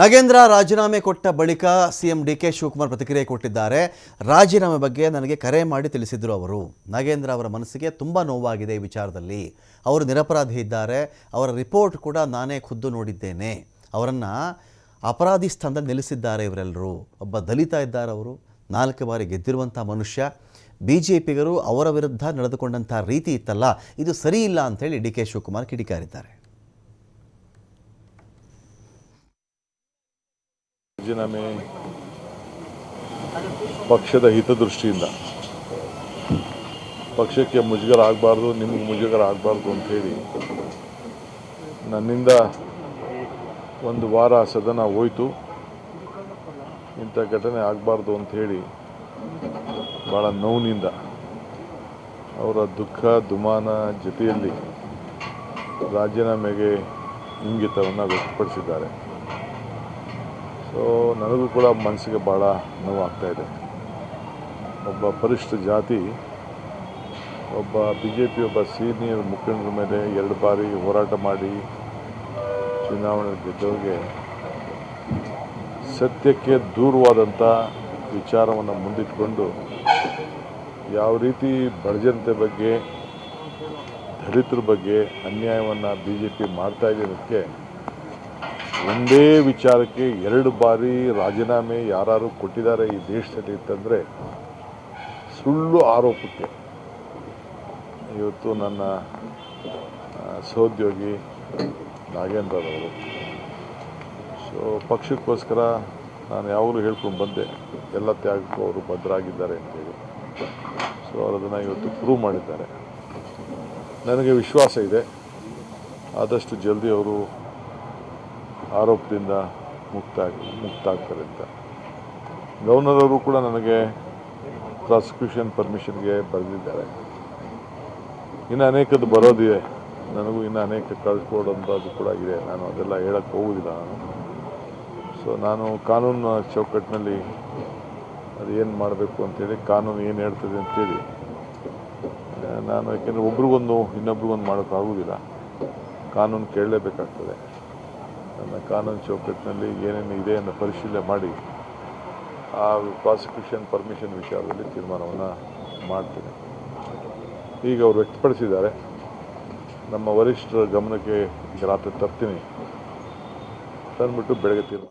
ನಾಗೇಂದ್ರ ರಾಜೀನಾಮೆ ಕೊಟ್ಟ ಬಳಿಕ ಸಿಎಂ ಡಿಕೆ ಶಿವಕುಮಾರ್ ಪ್ರತಿಕ್ರಿಯೆ ಕೊಟ್ಟಿದ್ದಾರೆ. ರಾಜೀನಾಮೆ ಬಗ್ಗೆ ನನಗೆ ಕರೆ ಮಾಡಿ ತಿಳಿಸಿದ್ರು ಅವರು. ನಾಗೇಂದ್ರ ಅವರ ಮನಸ್ಸಿಗೆ ತುಂಬ ನೋವಾಗಿದೆ ಈ ವಿಚಾರದಲ್ಲಿ. ಅವರು ನಿರಪರಾಧಿ ಇದ್ದಾರೆ. ಅವರ ರಿಪೋರ್ಟ್ ಕೂಡ ನಾನೇ ಖುದ್ದು ನೋಡಿದ್ದೇನೆ. ಅವರನ್ನು ಅಪರಾಧಿ ಸ್ಥಾನದಲ್ಲಿ ನಿಲ್ಲಿಸಿದ್ದಾರೆ ಇವರೆಲ್ಲರೂ. ಒಬ್ಬ ದಲಿತ ಇದ್ದಾರೆ ಅವರು, 4 ಬಾರಿ ಗೆದ್ದಿರುವಂಥ ಮನುಷ್ಯ. BJಪಿಗರು ಅವರ ವಿರುದ್ಧ ನಡೆದುಕೊಂಡಂಥ ರೀತಿ ಇತ್ತಲ್ಲ, ಇದು ಸರಿ ಇಲ್ಲ ಅಂಥೇಳಿ ಡಿಕೆ ಶಿವಕುಮಾರ್ ಕಿಡಿಕಾರಿದ್ದಾರೆ. ರಾಜೀನಾಮೆ ಪಕ್ಷದ ಹಿತದೃಷ್ಟಿಯಿಂದ ಪಕ್ಷಕ್ಕೆ ಮುಜುಗರ ಆಗಬಾರ್ದು, ನಿಮಗೆ ಮುಜುಗರ ಆಗಬಾರ್ದು ಅಂಥೇಳಿ ನನ್ನಿಂದ ಒಂದು ವಾರ ಸದನ ಹೋಯಿತು. ಇಂಥ ಘಟನೆ ಆಗಬಾರ್ದು ಅಂಥೇಳಿ ಭಾಳ ನೋವಿನಿಂದ ಅವರ ದುಃಖ ದುಮಾನ ಜೊತೆಯಲ್ಲಿ ರಾಜೀನಾಮೆಗೆ ಇಂಗಿತವನ್ನು ವ್ಯಕ್ತಪಡಿಸಿದ್ದಾರೆ. ಸೊ ನನಗೂ ಕೂಡ ಮನಸ್ಸಿಗೆ ಭಾಳ ನೋವಾಗ್ತಾಯಿದೆ. ಒಬ್ಬ ಪರಿಶಿಷ್ಟ ಜಾತಿ, ಒಬ್ಬ BJP ಒಬ್ಬ ಸೀನಿಯರ್ ಮುಖಂಡರ ಮೇಲೆ 2 ಬಾರಿ ಹೋರಾಟ ಮಾಡಿ ಚುನಾವಣೆ ಗೆದ್ದವರಿಗೆ ಸತ್ಯಕ್ಕೆ ದೂರವಾದಂಥ ವಿಚಾರವನ್ನು ಮುಂದಿಟ್ಕೊಂಡು ಯಾವ ರೀತಿ ಬಡಜನತೆ ಬಗ್ಗೆ, ದಲಿತರ ಬಗ್ಗೆ ಅನ್ಯಾಯವನ್ನು BJP ಮಾಡ್ತಾಯಿದೆ ಅನ್ನೋದಕ್ಕೆ ಒಂದೇ ವಿಚಾರಕ್ಕೆ 2 ಬಾರಿ ರಾಜೀನಾಮೆ ಯಾರು ಕೊಟ್ಟಿದ್ದಾರೆ ಈ ದೇಶದಲ್ಲಿ ಅಂತಂದರೆ ಸುಳ್ಳು ಆರೋಪಕ್ಕೆ ಇವತ್ತು ನನ್ನ ಸಹೋದ್ಯೋಗಿ ನಾಗೇಂದ್ರರವರು. ಸೊ ಪಕ್ಷಕ್ಕೋಸ್ಕರ ನಾನು ಯಾವಾಗಲೂ ಹೇಳ್ಕೊಂಡು ಬಂದೆ, ಎಲ್ಲ ತ್ಯಾಗಕ್ಕೂ ಅವರು ಬದ್ಧರಾಗಿದ್ದಾರೆ ಅಂತೇಳಿ. ಸೊ ಅವರು ಅದನ್ನು ಇವತ್ತು ಪ್ರೂವ್ ಮಾಡಿದ್ದಾರೆ. ನನಗೆ ವಿಶ್ವಾಸ ಇದೆ ಆದಷ್ಟು ಜಲ್ದಿ ಅವರು ಆರೋಪದಿಂದ ಮುಕ್ತ ಆಗ್ತಾರೆ ಅಂತ. ಗವರ್ನರ್ ಅವರು ಕೂಡ ನನಗೆ ಪ್ರಾಸಿಕ್ಯೂಷನ್ ಪರ್ಮಿಷನ್ಗೆ ಬರೆದಿದ್ದಾರೆ. ಇನ್ನು ಅನೇಕದ್ದು ಬರೋದಿದೆ, ನನಗೂ ಇನ್ನು ಅನೇಕ ಕಳ್ಕೊಡೋಂಥದ್ದು ಕೂಡ ಇದೆ. ನಾನು ಅದೆಲ್ಲ ಹೇಳಕ್ಕೆ ಹೋಗೋದಿಲ್ಲ ನಾನು. ಸೊ ನಾನು ಕಾನೂನು ಚೌಕಟ್ಟಿನಲ್ಲಿ ಅದು ಏನು ಮಾಡಬೇಕು ಅಂತೇಳಿ, ಕಾನೂನು ಏನು ಹೇಳ್ತದೆ ಅಂತೇಳಿ ನಾನು, ಯಾಕೆಂದರೆ ಒಬ್ರಿಗೊಂದು ಇನ್ನೊಬ್ರಿಗೊಂದು ಮಾಡೋಕ್ಕಾಗೋದಿಲ್ಲ, ಕಾನೂನು ಕೇಳಲೇಬೇಕಾಗ್ತದೆ. ನನ್ನ ಕಾನೂನು ಚೌಕಟ್ಟಿನಲ್ಲಿ ಏನೇನು ಇದೆ ಅನ್ನೋ ಪರಿಶೀಲನೆ ಮಾಡಿ ಆ ಪ್ರಾಸಿಕ್ಯೂಷನ್ ಪರ್ಮಿಷನ್ ವಿಚಾರದಲ್ಲಿ ತೀರ್ಮಾನವನ್ನು ಮಾಡ್ತೀನಿ. ಈಗ ಅವರು ವ್ಯಕ್ತಪಡಿಸಿದ್ದಾರೆ. ನಮ್ಮ ವರಿಷ್ಠರ ಗಮನಕ್ಕೆ ರಾತ್ರಿ ತರ್ತೀನಿ, ತಂದುಬಿಟ್ಟು ಬೆಳಗ್ಗೆ ತೀರ್ಮಾನ